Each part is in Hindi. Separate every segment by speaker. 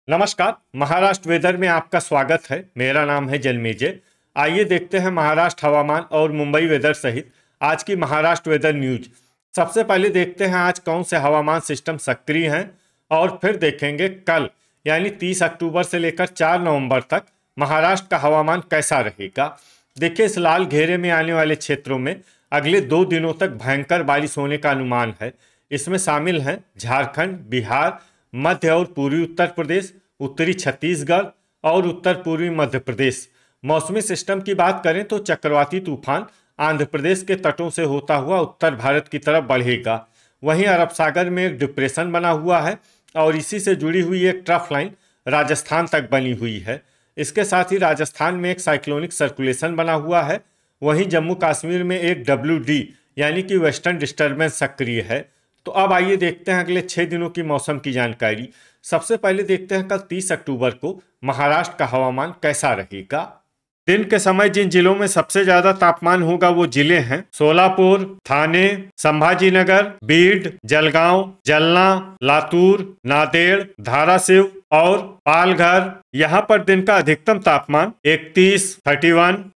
Speaker 1: नमस्कार। महाराष्ट्र वेदर में आपका स्वागत है। मेरा नाम है जन्मेजय। आइए देखते हैं महाराष्ट्र हवामान और मुंबई वेदर सहित आज की महाराष्ट्र वेदर न्यूज। सबसे पहले देखते हैं आज कौन से हवामान सिस्टम सक्रिय हैं और फिर देखेंगे कल यानी 30 अक्टूबर से लेकर 4 नवंबर तक महाराष्ट्र का हवामान कैसा रहेगा। देखिए, इस लाल घेरे में आने वाले क्षेत्रों में अगले 2 दिनों तक भयंकर बारिश होने का अनुमान है। इसमें शामिल हैं झारखंड, बिहार, मध्य और पूर्वी उत्तर प्रदेश, उत्तरी छत्तीसगढ़ और उत्तर पूर्वी मध्य प्रदेश। मौसमी सिस्टम की बात करें तो चक्रवाती तूफान आंध्र प्रदेश के तटों से होता हुआ उत्तर भारत की तरफ बढ़ेगा। वहीं अरब सागर में एक डिप्रेशन बना हुआ है और इसी से जुड़ी हुई एक ट्रफ लाइन राजस्थान तक बनी हुई है। इसके साथ ही राजस्थान में एक साइक्लोनिक सर्कुलेशन बना हुआ है। वहीं जम्मू कश्मीर में एक WD यानी कि वेस्टर्न डिस्टर्बेंस सक्रिय है। तो अब आइए देखते हैं अगले 6 दिनों की मौसम की जानकारी। सबसे पहले देखते हैं कल 30 अक्टूबर को महाराष्ट्र का हवामान कैसा रहेगा। दिन के समय जिन जिलों में सबसे ज्यादा तापमान होगा वो जिले हैं सोलापुर, थाने, संभाजीनगर, बीड, जलगांव, जलना, लातूर, नांदेड़, धाराशिव और पालघर। यहाँ पर दिन का अधिकतम तापमान 31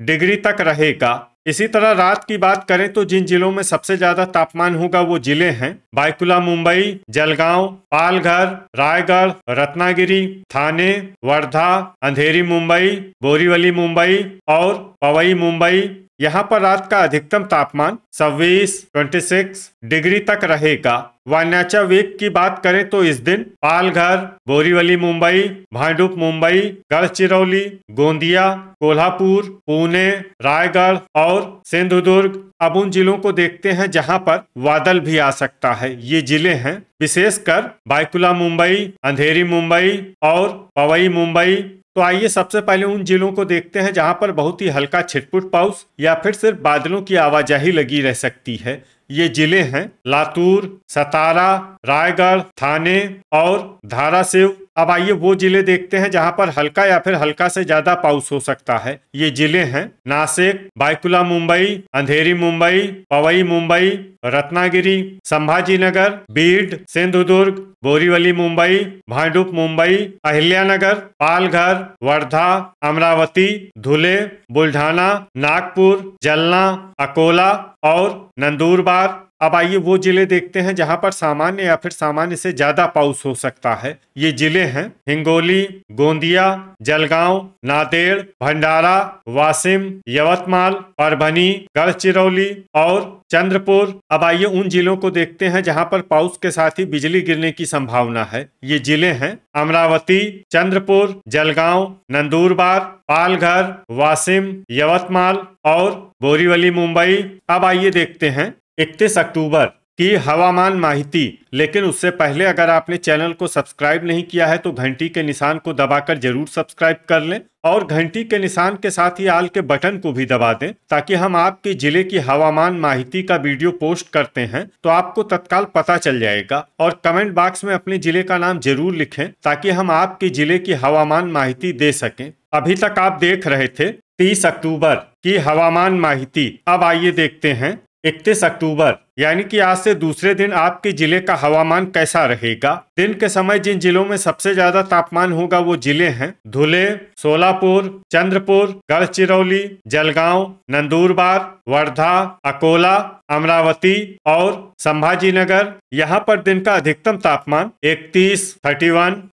Speaker 1: डिग्री तक रहेगा। इसी तरह रात की बात करें तो जिन जिलों में सबसे ज्यादा तापमान होगा वो जिले हैं बायकुला मुंबई, जलगांव, पालघर, रायगढ़, रत्नागिरी, थाने, वर्धा, अंधेरी मुंबई, बोरीवली मुंबई और पवई मुंबई। यहाँ पर रात का अधिकतम तापमान 26 डिग्री तक रहेगा। वायनाचा वेग की बात करें तो इस दिन पालघर, बोरीवली मुंबई, भांडुप मुंबई, गढ़चिरौली, गोंदिया, कोल्हापुर, पुणे, रायगढ़ और सिंधुदुर्ग। अब उन जिलों को देखते हैं जहां पर बादल भी आ सकता है। ये जिले हैं विशेषकर बायकुला मुंबई, अंधेरी मुंबई और पवई मुंबई। तो आइए सबसे पहले उन जिलों को देखते हैं जहां पर बहुत ही हल्का छिटपुट पाउस या फिर सिर्फ बादलों की आवाजाही लगी रह सकती है। ये जिले हैं लातूर, सतारा, रायगढ़, थाने और धाराशिव। अब आइए वो जिले देखते हैं जहां पर हल्का या फिर हल्का से ज्यादा पाउस हो सकता है। ये जिले हैं नासिक, बायकुला मुंबई, अंधेरी मुंबई, पवई मुंबई, रत्नागिरी, संभाजीनगर, बीड, सिंधुदुर्ग, बोरीवली मुंबई, भांडुप मुंबई, अहिल्यानगर, पालघर, वर्धा, अमरावती, धुले, बुल्ढाना, नागपुर, जलना, अकोला और नंदुरबार। अब आइए वो जिले देखते हैं जहां पर सामान्य या फिर सामान्य से ज्यादा पाउस हो सकता है। ये जिले हैं हिंगोली, गोंदिया, जलगांव, नांदेड़, भंडारा, वाशिम, यवतमाल, परभनी, गढ़चिरौली और चंद्रपुर। अब आइए उन जिलों को देखते हैं जहां पर पाउस के साथ ही बिजली गिरने की संभावना है। ये जिले हैं अमरावती, चंद्रपुर, जलगांव, नंदुरबार, पालघर, वाशिम, यवतमाल और बोरीवली मुंबई। अब आइए देखते हैं 31 अक्टूबर की हवामान माहिती। लेकिन उससे पहले अगर आपने चैनल को सब्सक्राइब नहीं किया है तो घंटी के निशान को दबाकर जरूर सब्सक्राइब कर लें और घंटी के निशान के साथ ही आल के बटन को भी दबा दें ताकि हम आपके जिले की हवामान माहिती का वीडियो पोस्ट करते हैं तो आपको तत्काल पता चल जाएगा। और कमेंट बॉक्स में अपने जिले का नाम जरूर लिखें ताकि हम आपके जिले की हवामान माहिती दे सकें। अभी तक आप देख रहे थे 30 अक्टूबर की हवामान माहिती। अब आइए देखते हैं 31 अक्टूबर यानी कि आज से दूसरे दिन आपके जिले का हवामान कैसा रहेगा। दिन के समय जिन जिलों में सबसे ज्यादा तापमान होगा वो जिले हैं धुले, सोलापुर, चंद्रपुर, गढ़चिरौली, जलगांव, नंदुरबार, वर्धा, अकोला, अमरावती और संभाजीनगर। यहाँ पर दिन का अधिकतम तापमान 31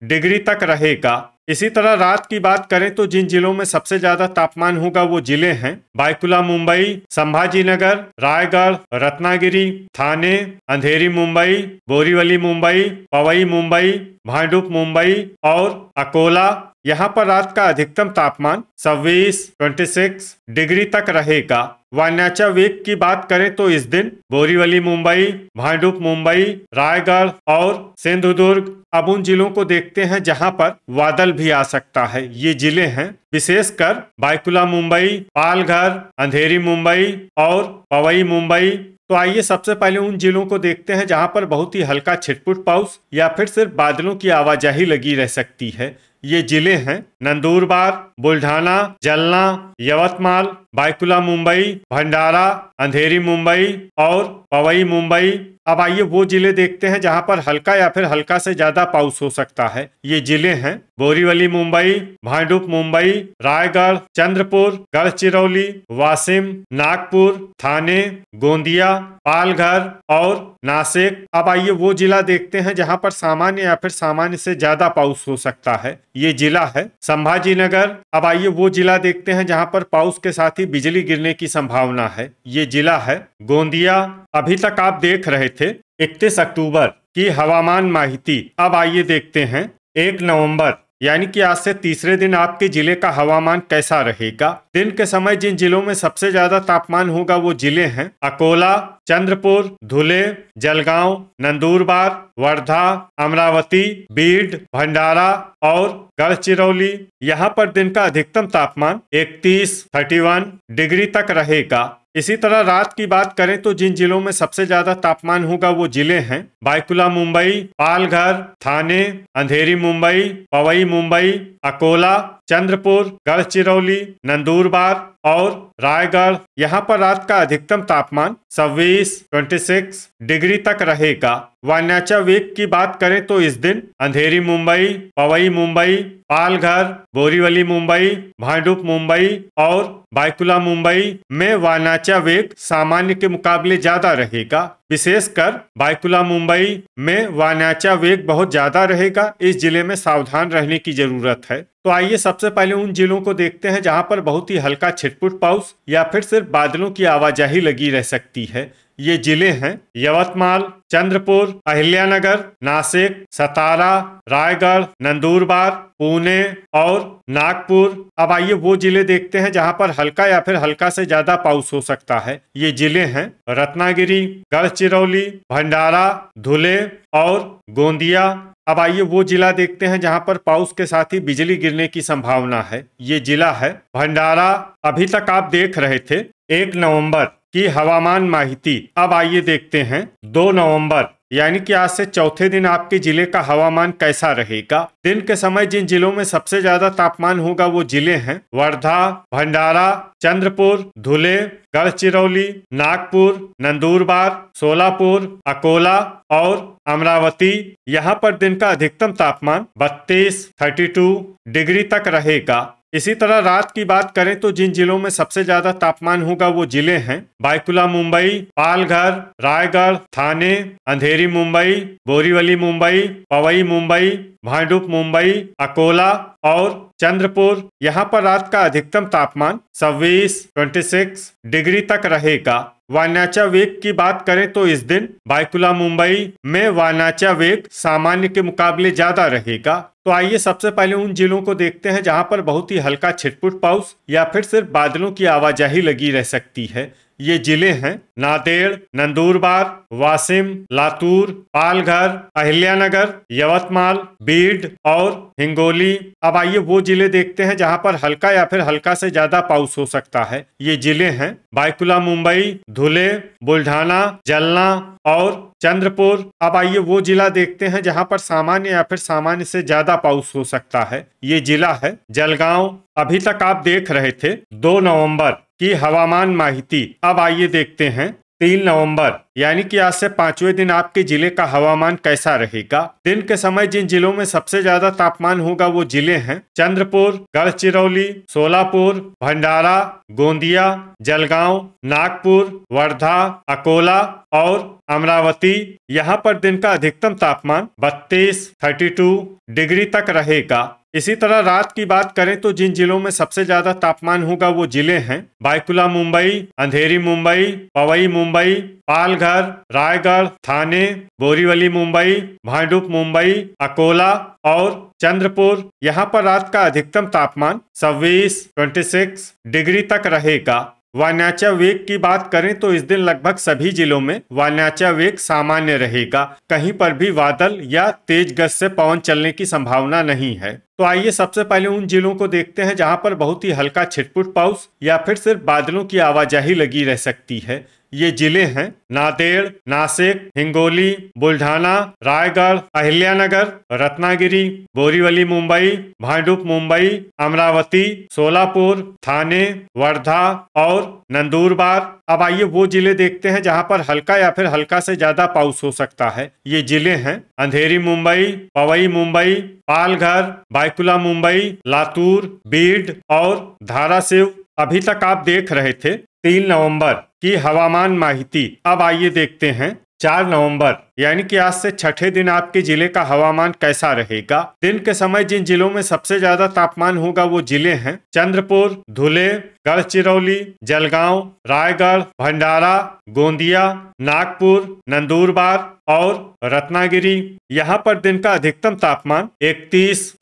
Speaker 1: डिग्री तक रहेगा। इसी तरह रात की बात करें तो जिन जिलों में सबसे ज्यादा तापमान होगा वो जिले हैं बायकुला मुंबई, संभाजीनगर, रायगढ़, रत्नागिरी, थाने, अंधेरी मुंबई, बोरीवली मुंबई, पवई मुंबई, भांडुप मुंबई और अकोला। यहाँ पर रात का अधिकतम तापमान 26 डिग्री तक रहेगा। वायनाचा वेग की बात करें तो इस दिन बोरीवली मुंबई, भांडुप मुंबई, रायगढ़ और सिंधुदुर्ग। अब उन जिलों को देखते हैं जहां पर बादल भी आ सकता है। ये जिले हैं विशेषकर बायकुला मुंबई, पालघर, अंधेरी मुंबई और पवई मुंबई। तो आइए सबसे पहले उन जिलों को देखते हैं जहां पर बहुत ही हल्का छिटपुट पाउस या फिर सिर्फ बादलों की आवाजाही लगी रह सकती है। ये जिले हैं नंदुरबार, बुल्ढाना, जलना, यवतमाल, बायकुला मुंबई, भंडारा, अंधेरी मुंबई और पवई मुंबई। अब आइए वो जिले देखते हैं जहां पर हल्का या फिर हल्का से ज्यादा पाउस हो सकता है। ये जिले हैं बोरीवली मुंबई, भांडुप मुंबई, रायगढ़, चंद्रपुर, गढ़चिरौली, वाशिम, नागपुर, थाने, गोंदिया, पालघर और नासिक। अब आइए वो जिला देखते हैं जहां पर सामान्य या फिर सामान्य से ज्यादा पाउस हो सकता है। ये जिला है संभाजीनगर। अब आइए वो जिला देखते हैं जहां पर पाउस के साथ ही बिजली गिरने की संभावना है। ये जिला है गोंदिया। अभी तक आप देख रहे थे 31 अक्टूबर की हवामान माहिती। अब आइए देखते हैं 1 नवंबर यानी कि आज से तीसरे दिन आपके जिले का हवामान कैसा रहेगा। दिन के समय जिन जिलों में सबसे ज्यादा तापमान होगा वो जिले हैं अकोला, चंद्रपुर, धुले, जलगांव, नंदुरबार, वर्धा, अमरावती, बीड, भंडारा और गढ़चिरौली। यहाँ पर दिन का अधिकतम तापमान 31 डिग्री तक रहेगा। इसी तरह रात की बात करें तो जिन जिलों में सबसे ज्यादा तापमान होगा वो जिले हैं बायकुला मुंबई, पालघर, थाने, अंधेरी मुंबई, पवई मुंबई, अकोला, चंद्रपुर, गढ़चिरौली, नंदुरबार और रायगढ़। यहाँ पर रात का अधिकतम तापमान 26 डिग्री तक रहेगा। वायनाचा वेग की बात करें तो इस दिन अंधेरी मुंबई, पवई मुंबई, पालघर, बोरीवली मुंबई, भांडुप मुंबई और बायकुला मुंबई में वायनाचा वेग सामान्य के मुकाबले ज्यादा रहेगा। विशेषकर बायकुला मुंबई में वायनाचा वेग बहुत ज्यादा रहेगा। इस जिले में सावधान रहने की जरूरत है। तो आइए सबसे पहले उन जिलों को देखते हैं जहां पर बहुत ही हल्का छिटपुट पाउस या फिर सिर्फ बादलों की आवाजाही लगी रह सकती है। ये जिले हैं यवतमाल, चंद्रपुर, अहिल्यानगर, नासिक, सतारा, रायगढ़, नंदुरबार, पुणे और नागपुर। अब आइए वो जिले देखते हैं जहां पर हल्का या फिर हल्का से ज्यादा पाउस हो सकता है। ये जिले हैं रत्नागिरी, गढ़चिरौली, भंडारा, धुले और गोंदिया। अब आइए वो जिला देखते हैं जहां पर पाउस के साथ ही बिजली गिरने की संभावना है। ये जिला है भंडारा। अभी तक आप देख रहे थे 1 नवंबर की हवामान माहिती। अब आइए देखते हैं 2 नवंबर यानी कि आज से चौथे दिन आपके जिले का हवामान कैसा रहेगा। दिन के समय जिन जिलों में सबसे ज्यादा तापमान होगा वो जिले हैं वर्धा, भंडारा, चंद्रपुर, धुले, गढ़चिरौली, नागपुर, नंदुरबार, सोलापुर, अकोला और अमरावती। यहाँ पर दिन का अधिकतम तापमान 32 डिग्री तक रहेगा। इसी तरह रात की बात करें तो जिन जिलों में सबसे ज्यादा तापमान होगा वो जिले हैं बायकुला मुंबई, पालघर, रायगढ़, थाने, अंधेरी मुंबई, बोरीवली मुंबई, पवई मुंबई, भांडुप मुंबई, अकोला और चंद्रपुर। यहाँ पर रात का अधिकतम तापमान 26 डिग्री तक रहेगा। वायनाचा वेग की बात करें तो इस दिन बायकुला मुंबई में वायनाचा वेग सामान्य के मुकाबले ज्यादा रहेगा। तो आइए सबसे पहले उन जिलों को देखते हैं जहां पर बहुत ही हल्का छिटपुट पाउस या फिर सिर्फ बादलों की आवाजाही लगी रह सकती है। ये जिले हैं नांदेड़, नंदुरबार, वाशिम, लातूर, पालघर, अहिल्यानगर, यवतमाल, बीड और हिंगोली। अब आइए वो जिले देखते हैं जहां पर हल्का या फिर हल्का से ज्यादा पाउस हो सकता है। ये जिले हैं बायकुला मुंबई, धुले, बुल्ढाना, जलना और चंद्रपुर। अब आइए वो जिला देखते हैं जहां पर सामान्य या फिर सामान्य से ज्यादा पाउस हो सकता है। ये जिला है जलगांव। अभी तक आप देख रहे थे 2 नवंबर की हवामान माहिती। अब आइए देखते हैं 3 नवंबर यानी कि आज से 5वें दिन आपके जिले का हवामान कैसा रहेगा। दिन के समय जिन जिलों में सबसे ज्यादा तापमान होगा वो जिले हैं चंद्रपुर, गढ़चिरौली, सोलापुर, भंडारा, गोंदिया, जलगांव, नागपुर, वर्धा, अकोला और अमरावती। यहाँ पर दिन का अधिकतम तापमान 32 डिग्री तक रहेगा। इसी तरह रात की बात करें तो जिन जिलों में सबसे ज्यादा तापमान होगा वो जिले हैं बायकुला मुंबई, अंधेरी मुंबई, पवई मुंबई, पालघर, रायगढ़, थाने, बोरीवली मुंबई, भांडुप मुंबई, अकोला और चंद्रपुर। यहाँ पर रात का अधिकतम तापमान 26 डिग्री तक रहेगा। वायनाचा वेग की बात करें तो इस दिन लगभग सभी जिलों में वायनाचा वेग सामान्य रहेगा। कहीं पर भी बादल या तेज गति से पवन चलने की संभावना नहीं है। तो आइए सबसे पहले उन जिलों को देखते हैं जहां पर बहुत ही हल्का छिटपुट पाउस या फिर सिर्फ बादलों की आवाजाही लगी रह सकती है। ये जिले हैं नांदेड़, नासिक, हिंगोली, बुल्ढाना, रायगढ़, अहिल्यानगर, रत्नागिरी, बोरीवली मुंबई, भांडुप मुंबई, अमरावती, सोलापुर, थाने, वर्धा और नंदुरबार। अब आइए वो जिले देखते हैं जहां पर हल्का या फिर हल्का से ज्यादा पाउस हो सकता है। ये जिले हैं अंधेरी मुंबई, पवई मुंबई, पालघर, बायकुला मुंबई, लातूर, बीड और धाराशिव। अभी तक आप देख रहे थे 3 नवंबर की हवामान माहिती। अब आइए देखते हैं 4 नवंबर यानी कि आज से छठे दिन आपके जिले का हवामान कैसा रहेगा। दिन के समय जिन जिलों में सबसे ज्यादा तापमान होगा वो जिले हैं चंद्रपुर, धुले, गढ़चिरौली, जलगांव, रायगढ़, भंडारा, गोंदिया, नागपुर, नंदुरबार और रत्नागिरी। यहाँ पर दिन का अधिकतम तापमान 31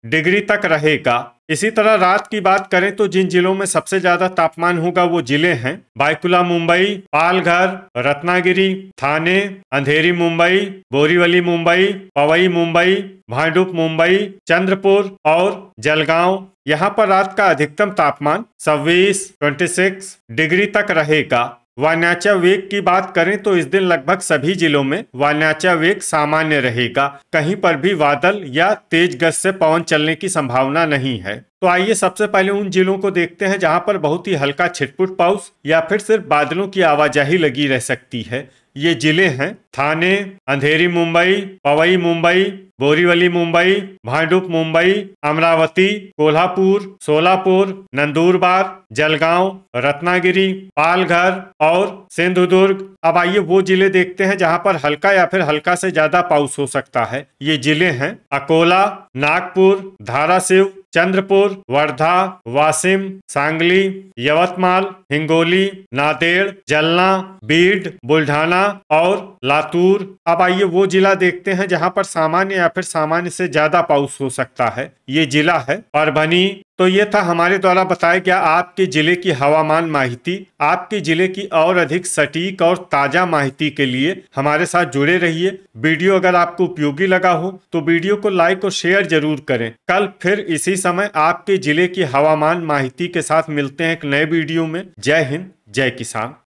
Speaker 1: डिग्री तक रहेगा। इसी तरह रात की बात करें तो जिन जिलों में सबसे ज्यादा तापमान होगा वो जिले हैं बायकुला मुंबई, पालघर, रत्नागिरी, थाने, अंधेरी मुंबई, बोरीवली मुंबई, पवई मुंबई, भांडुप मुंबई, चंद्रपुर और जलगांव। यहाँ पर रात का अधिकतम तापमान 26 डिग्री तक रहेगा। वायनाचा वेग की बात करें तो इस दिन लगभग सभी जिलों में वायनाचा वेग सामान्य रहेगा। कहीं पर भी बादल या तेज गति से पवन चलने की संभावना नहीं है। तो आइए सबसे पहले उन जिलों को देखते हैं जहां पर बहुत ही हल्का छिटपुट पाउस या फिर सिर्फ बादलों की आवाजाही लगी रह सकती है। ये जिले हैं थाने, अंधेरी मुंबई, पवई मुंबई, बोरीवली मुंबई, भांडुप मुंबई, अमरावती, कोल्हापुर, सोलापुर, नंदुरबार, जलगांव, रत्नागिरी, पालघर और सिंधुदुर्ग। अब आइए वो जिले देखते हैं जहां पर हल्का या फिर हल्का से ज्यादा पाउस हो सकता है। ये जिले हैं अकोला, नागपुर, धाराशिव, चंद्रपुर, वर्धा, वाशिम, सांगली, यवतमाल, हिंगोली, नांदेड़, जलना, बीड, बुल्ढाना और लातूर। अब आइए वो जिला देखते हैं जहां पर सामान्य या फिर सामान्य से ज्यादा पाउस हो सकता है। ये जिला है परभनी। तो ये था हमारे द्वारा बताया गया आपके जिले की हवामान माहिती। आपके जिले की और अधिक सटीक और ताजा माहिती के लिए हमारे साथ जुड़े रहिए। वीडियो अगर आपको उपयोगी लगा हो तो वीडियो को लाइक और शेयर जरूर करें। कल फिर इसी समय आपके जिले की हवामान माहिती के साथ मिलते हैं एक नए वीडियो में। जय हिंद, जय किसान।